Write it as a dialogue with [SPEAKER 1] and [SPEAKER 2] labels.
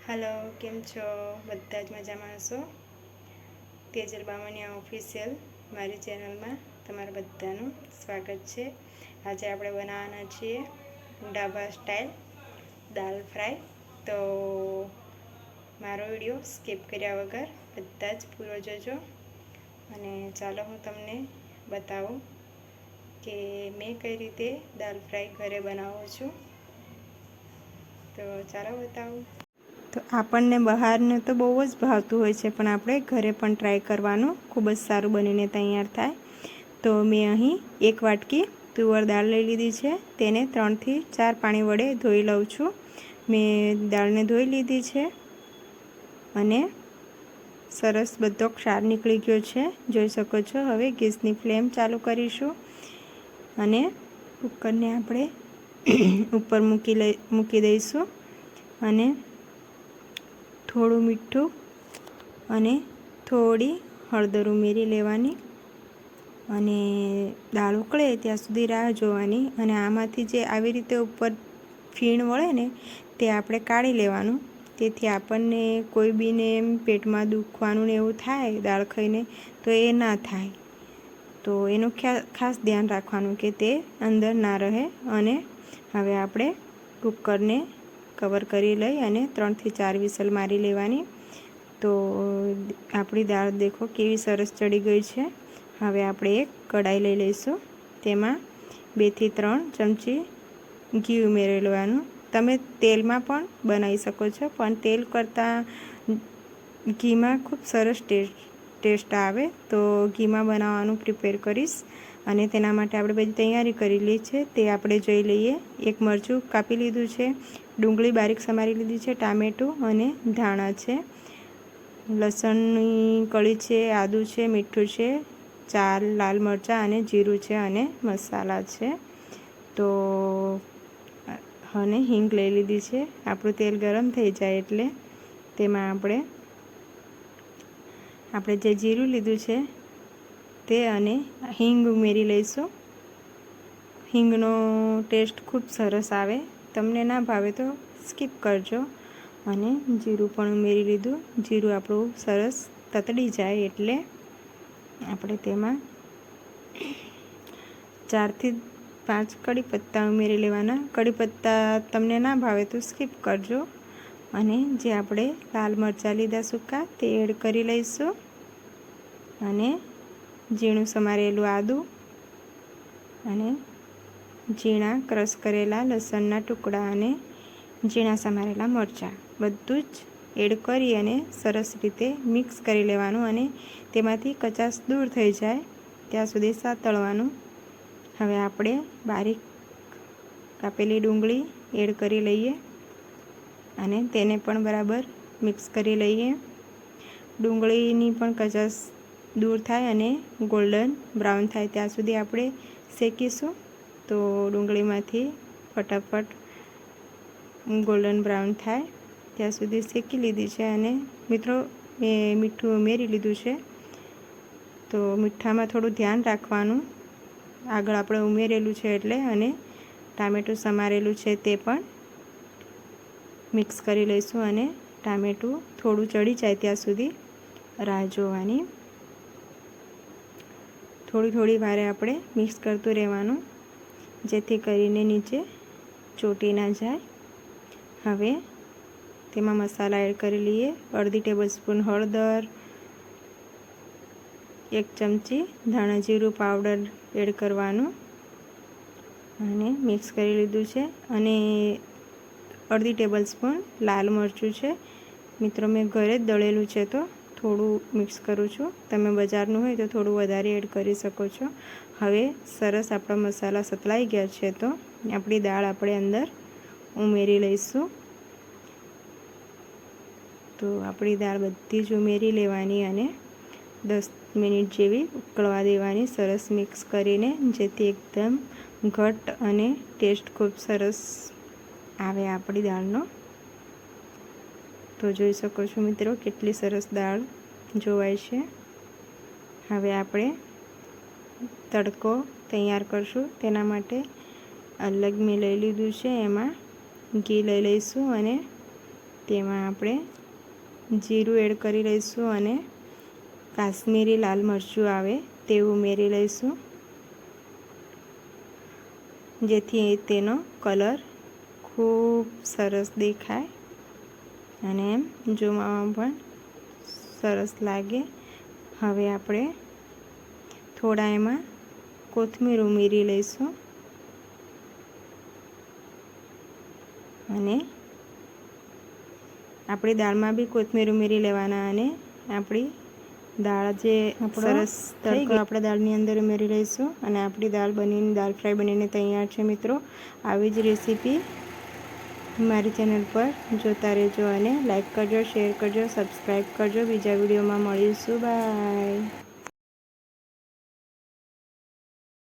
[SPEAKER 1] Hello केम छो बधा ज मजामां हशो। तेजल बामणिया ऑफिशियल मारी चेनल में तमारा बधानुं स्वागत है। आज आपणे बनाववाना छीए ढाबा स्टाइल दाल फ्राय। तो मारो विडियो स्कीप कर्या वगर बधा ज पूरो जोजो अने चालो हूँ तमने बतावुं के मैं कई रीते दाल फ्राय घरे बनावुं छुं। तो चालो बतावुं। तो आपणने बहारनुं तो बहु ज भावतुं होय छे पण आपणे घरे पण ट्राय करवानुं खूब ज सारुं बनीने तैयार थाय। तो मैं अहीं एक वाटकी तुवर दाळ लई लीधी छे, तेने 3 થી 4 पाणी वडे धोई लઉં छुं। मैं दाळने धोई लीधी छे अने सरस बधो क्षार निकળી गयो छे, जोई शको छो। हवे गैसनी फ्लेम चालू करीशुं अने कुकरने आपणे उपर मूकी दईशुं अने थोड़ुं मीठुं अने थोड़ी हळदर उमेरी लेवानी अने दाळ उकळे त्यां सुधी राह जोवानी अने आमांथी जे आवी रीते उपर फीण वळे ने ते आपणे काढी लेवानुं। तेथी आपणने कोई बीने पेटमां दुखवानुं ने एवुं थाय दाळ खाईने तो ए ना थाय। तो एनुं खास ध्यान राखवानुं के ते अंदर ना रहे। अने हवे आपणे कुकरने कवर करी लई अने 3 થી 4 विसल मारी लेवानी। तो आपणी दाळ देखो केवी सरस चढ़ी गई छे। हवे आपणे एक कढ़ाई लई लईशुं, तेमां 2 થી 3 चमची घी उमेरी लेवानुं। तमे तेलमां पण बनावी शको छो, पण तेल करતાં घीमां खूब सरस टेस्ट आवे। तो घीमां बनाववानुं प्रिपेर करीश अने तेना माटे आपणे बधी तैयारी करेली छे ते आपणे जोई लईए। एक मरचुं कापी लीधुं छे, डુંગળી बारीक समारी लीधी छे, टामेटुं अने धाणा छे, लसणनी कળી छे, आदુ छे, मीठुं छे, 4 लाल मरचां अने जीरुं छे अने मसाला छे। तो अने हींग लई लीधी छे। आपणुं तेल गरम थई जाय एटले तेमां आपणे जे जीरुं लीधुं छे ते अने हींग उमेरी लईशुं। हींगनो टेस्ट खूब सरस आवे। तमने ना भावे तो स्कीप करजो। अने जीरुं पण उमेरी लीधुं। जीरुं आपणुं सरस ततड़ी जाय एटले आपणे तेमां 4 થી 5 कड़ी पत्ता उमेरी लेवाना। कड़ी पत्ता तमने ना भावे तो स्कीप करजो। अने जे आपणे लाल मरचां लीधा सूका ते एड करी लईशुं अने झीणुं समारेलुं आदુ अने झीणा क्रश करेला लसणना टुकड़ा अने झीणा समारेला मरचां बधुं ज एड करी अने सरस रीते मिक्स करी लेवानुं अने तेमांथी कचाश दूर थई जाय त्यां सुधी सातळवानुं। हवे आपणे बारीक कापेली डુંગળી एड करी लईए अने तेने पण बराबर मिक्स करी लईए। डુંગળીની पण कचाश दूर थाय अने गोल्डन ब्राउन थाय त्यां सुधी आपणे शेकीशुं। तो डુંગળીમાંથી फटाफट गोल्डन ब्राउन थाय त्यां सुधी शेकी लीधी छे अने मित्रों मैं मीठुं उमेरी लीधुं छे। तो मीठामां थोड़ुं ध्यान राखवानुं, आगळ आपणे उमेरेलुं छे एटले। अने टामेटुं समारेलुं छे ते पण मिक्स करी लईशुं अने टामेटुं थोड़ुं चढ़ी जाय त्यां सुधी राह जोवानी। थोड़ी वारे आपणे मिक्स करतुं रहेवानुं जेथी करीने नीचे ચોટી ना जाय। हवे तेमां मसाला एड करी लीए। अर्धी टेबल स्पून हळदर, 1 चमची धाणा जीरुं पाउडर एड करवानुं अने मिक्स करी लीधुं छे। अने अर्धी टेबल स्पून लाल मरचुं छे। मित्रों मैं घरे ज दळेलुं छे तो थोड़ुं मिक्स करूँ छूँ। तमे बजारनुं होय तो थोड़ुं वधारे एड करी शको छो। हवे सरस आपणा मसाला सतळाई गया छे तो आपणी दाळ आपणे अंदर उमेरी लईशुं। तो आपणी दाळ बधी ज उमेरी लेवानी अने 10 मिनिट जेवी उकळवा देवानी सरस मिक्स करीने जेथी एकदम घट अने टेस्ट खूब सरस आवे आपणी दाळनो। तो जोई शको छो मित्रों केटली सरस दाळ जोवाय छे। हवे आपणे तड़को तैयार करशुं। तेना माटे अलग मैं लई लीधुं छे, एमां घी लई लईशुं अने તેમાં આપણે જીરું એડ કરી લઈશું અને કાશ્મીરી લાલ મરચું આવે તે ઉમેરી લઈશું, જેથી તેનો કલર ખૂબ સરસ દેખાય અને એમ જોવામાં પણ સરસ લાગે. હવે આપણે થોડા એમાં કોથમીર ઉમેરી લઈશું અને આપણી દાળમાં બી કોથમીર ઉમેરી લેવાના અને આપણી દાળ જે સરસ તડકો આપણે દાળની અંદર ઉમેરી લઈશું અને આપણી દાળ ફ્રાય બનીને તૈયાર છે. મિત્રો, આવી જ રેસીપી મારી ચેનલ પર જોતા રહેજો અને લાઈક કરજો, શેર કરજો, સબસ્ક્રાઈબ કરજો. બીજા વિડીયોમાં મળીશું. બાય.